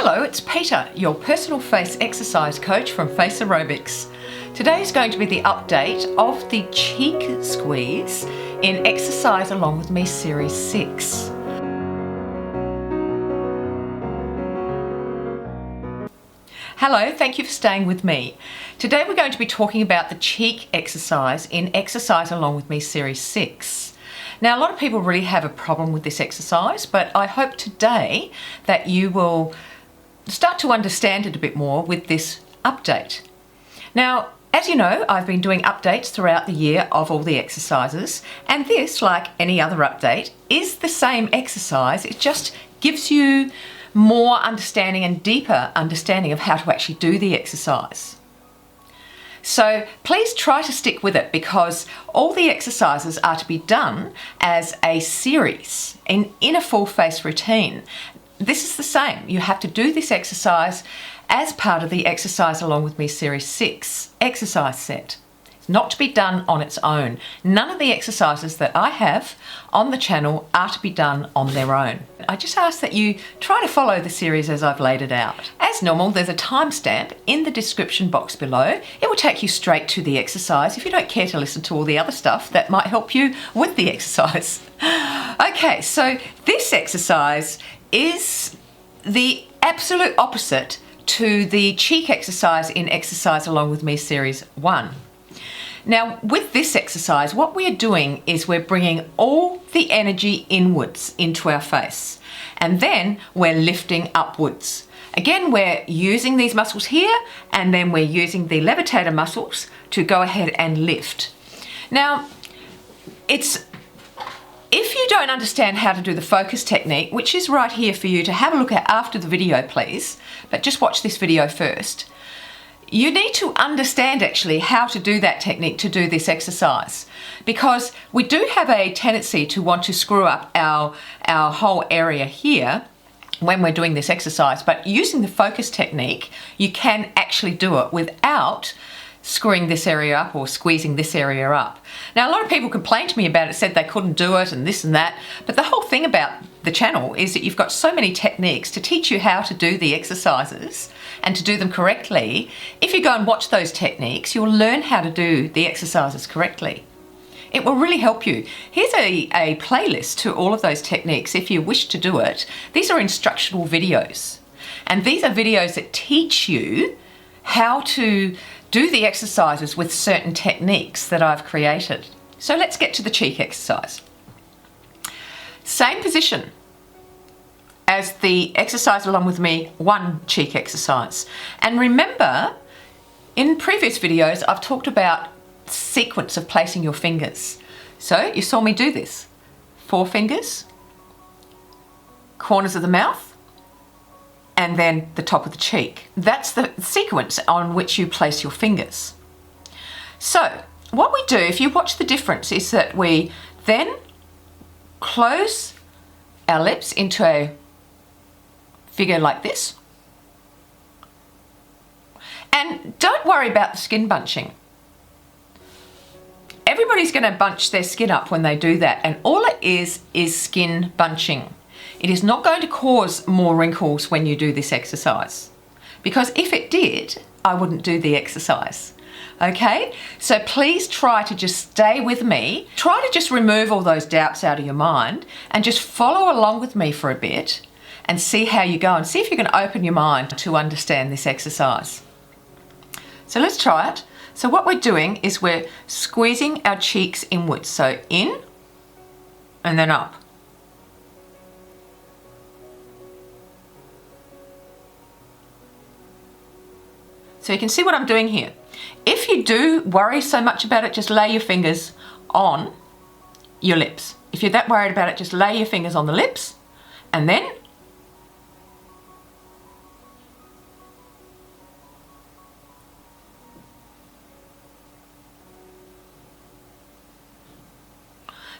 Hello, it's Peter, your personal face exercise coach from FACEROBICS. Today is going to be the update of the cheek squeeze in Exercise Along With Me Series 6. Hello, thank you for staying with me. Today we're going to be talking about the cheek exercise in Exercise Along With Me Series 6. Now, a lot of people really have a problem with this exercise, but I hope today that you will start to understand it a bit more with this update. Now, as you know, I've been doing updates throughout the year of all the exercises, and this, like any other update, is the same exercise. It just gives you more understanding and deeper understanding of how to actually do the exercise. So please try to stick with it because all the exercises are to be done as a series in a full face routine. This is the same. You have to do this exercise as part of the Exercise Along With Me Series 6 exercise set. It's not to be done on its own. None of the exercises that I have on the channel are to be done on their own. I just ask that you try to follow the series as I've laid it out. As normal, there's a timestamp in the description box below. It will take you straight to the exercise if you don't care to listen to all the other stuff that might help you with the exercise. Okay, so this exercise is the absolute opposite to the cheek exercise in Exercise Along With Me Series 1. Now, with this exercise, what we're doing is we're bringing all the energy inwards into our face, and then we're lifting upwards. Again, we're using these muscles here, and then we're using the levitator muscles to go ahead and lift. Now, if you don't understand how to do the focus technique, which is right here for you to have a look at after the video, please, but just watch this video first. You need to understand actually how to do that technique to do this exercise, because we do have a tendency to want to screw up our whole area here when we're doing this exercise, but using the focus technique, you can actually do it without screwing this area up or squeezing this area up. Now, a lot of people complained to me about it, said they couldn't do it and this and that, but the whole thing about the channel is that you've got so many techniques to teach you how to do the exercises and to do them correctly. If you go and watch those techniques, you'll learn how to do the exercises correctly. It will really help you. Here's a playlist to all of those techniques if you wish to do it. These are instructional videos, and these are videos that teach you how to do the exercises with certain techniques that I've created. So let's get to the cheek exercise. Same position as the Exercise Along With Me 1 cheek exercise. And remember, in previous videos, I've talked about the sequence of placing your fingers. So you saw me do this. 4 fingers, corners of the mouth, and then the top of the cheek. That's the sequence on which you place your fingers. So what we do, if you watch the difference, is that we then close our lips into a figure like this. And don't worry about the skin bunching. Everybody's going to bunch their skin up when they do that, and all it is skin bunching. It is not going to cause more wrinkles when you do this exercise, because if it did, I wouldn't do the exercise. Okay, so please try to just stay with me. Try to just remove all those doubts out of your mind and just follow along with me for a bit and see how you go, and see if you can open your mind to understand this exercise. So let's try it. So what we're doing is we're squeezing our cheeks inwards. So in and then up. So you can see what I'm doing here. If you do worry so much about it, just lay your fingers on your lips. If you're that worried about it, just lay your fingers on the lips, and then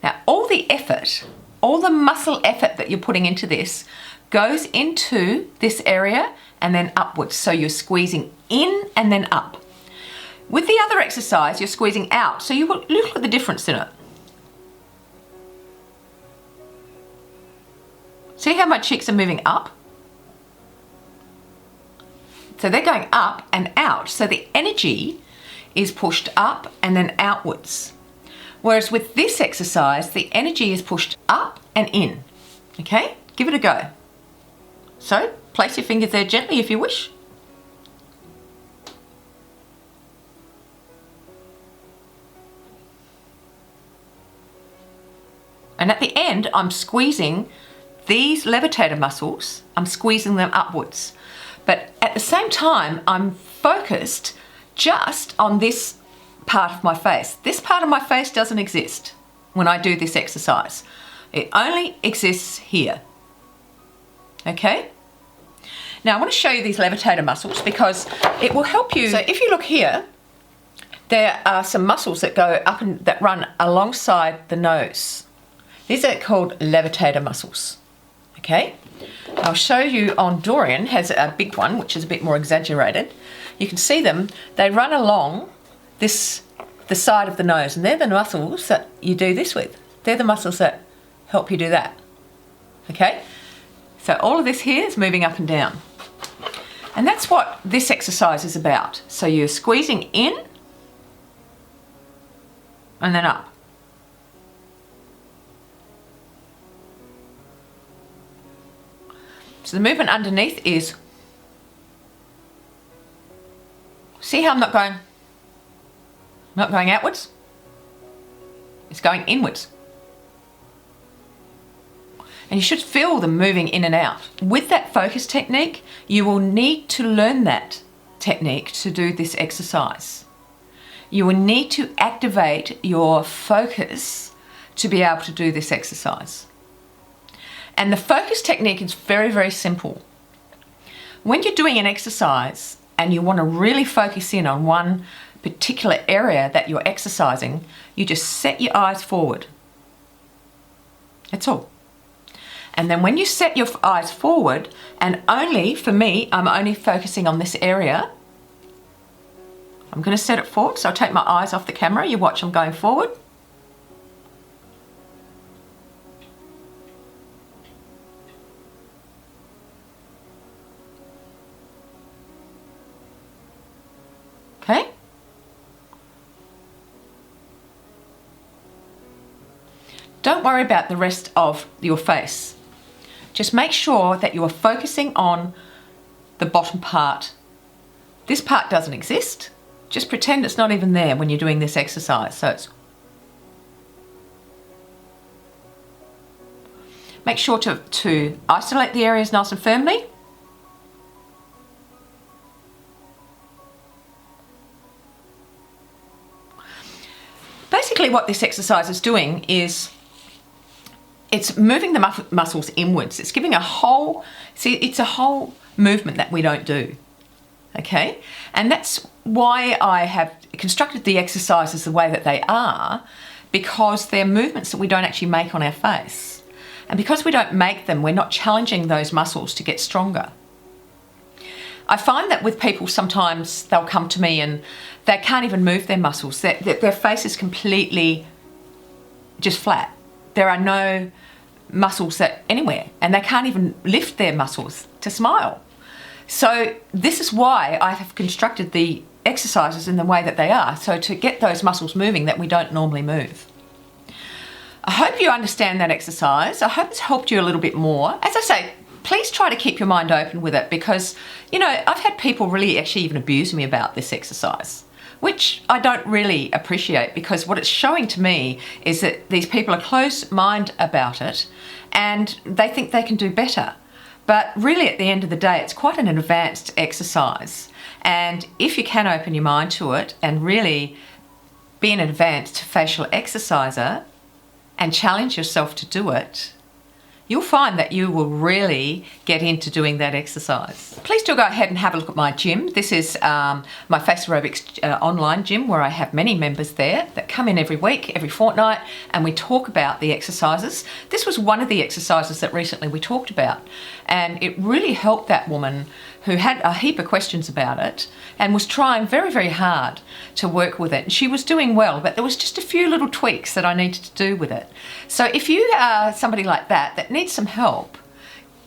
now all the effort, all the muscle effort that you're putting into this goes into this area and then upwards. So you're squeezing in and then up. With the other exercise, you're squeezing out. So you look at the difference in it. See how my cheeks are moving up? So they're going up and out. So the energy is pushed up and then outwards. Whereas with this exercise, the energy is pushed up and in. Okay, give it a go. So place your fingers there gently if you wish. And at the end, I'm squeezing these levitator muscles, I'm squeezing them upwards. But at the same time, I'm focused just on this part of my face. This part of my face doesn't exist when I do this exercise. It only exists here. Okay? Now I want to show you these levitator muscles because it will help you. So if you look here, there are some muscles that go up and that run alongside the nose. These are called levitator muscles. Okay? I'll show you on Dorian, has a big one which is a bit more exaggerated. You can see them, they run along the side of the nose, and they're the muscles that you do this with. They're the muscles that help you do that. Okay? So all of this here is moving up and down. And that's what this exercise is about. So you're squeezing in and then up. So the movement underneath is, see how I'm not going outwards? It's going inwards. And you should feel them moving in and out. With that focus technique, you will need to learn that technique to do this exercise. You will need to activate your focus to be able to do this exercise. And the focus technique is very, very simple. When you're doing an exercise and you want to really focus in on one particular area that you're exercising, you just set your eyes forward. That's all. And then when you set your eyes forward, and only, for me, I'm only focusing on this area. I'm going to set it forward, so I'll take my eyes off the camera. You watch them going forward. Okay? Don't worry about the rest of your face. Just make sure that you are focusing on the bottom part. This part doesn't exist. Just pretend it's not even there when you're doing this exercise. So make sure to isolate the areas nice and firmly. Basically what this exercise is doing is it's moving the muscles inwards. It's giving a whole, see, it's a whole movement that we don't do, okay? And that's why I have constructed the exercises the way that they are, because they're movements that we don't actually make on our face. And because we don't make them, we're not challenging those muscles to get stronger. I find that with people, sometimes they'll come to me and they can't even move their muscles. Their face is completely just flat. There are no muscles anywhere, and they can't even lift their muscles to smile. So this is why I have constructed the exercises in the way that they are, so to get those muscles moving that we don't normally move. I hope you understand that exercise. I hope it's helped you a little bit more. As I say, please try to keep your mind open with it, because, you know, I've had people really actually even abuse me about this exercise, which I don't really appreciate, because what it's showing to me is that these people are close-minded about it and they think they can do better. But really at the end of the day, it's quite an advanced exercise. And if you can open your mind to it and really be an advanced facial exerciser and challenge yourself to do it, you'll find that you will really get into doing that exercise. Please do go ahead and have a look at my gym. This is my FACEROBICS online gym, where I have many members there that come in every week, every fortnight, and we talk about the exercises. This was one of the exercises that recently we talked about, and it really helped that woman who had a heap of questions about it and was trying very, very hard to work with it. And she was doing well, but there was just a few little tweaks that I needed to do with it. So if you are somebody like that needs some help,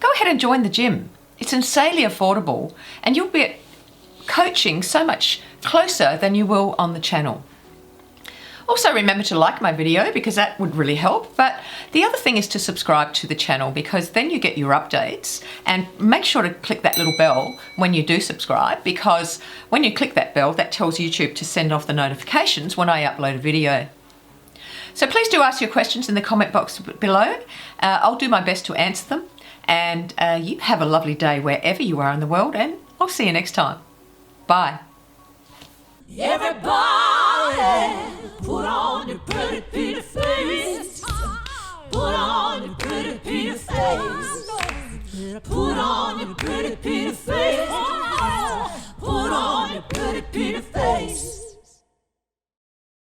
go ahead and join the gym. It's insanely affordable, and you'll coaching so much closer than you will on the channel. Also remember to like my video because that would really help, but the other thing is to subscribe to the channel because then you get your updates, and make sure to click that little bell when you do subscribe, because when you click that bell that tells YouTube to send off the notifications when I upload a video. So please do ask your questions in the comment box below. I'll do my best to answer them, and you have a lovely day wherever you are in the world, and I'll see you next time. Bye. Everybody put on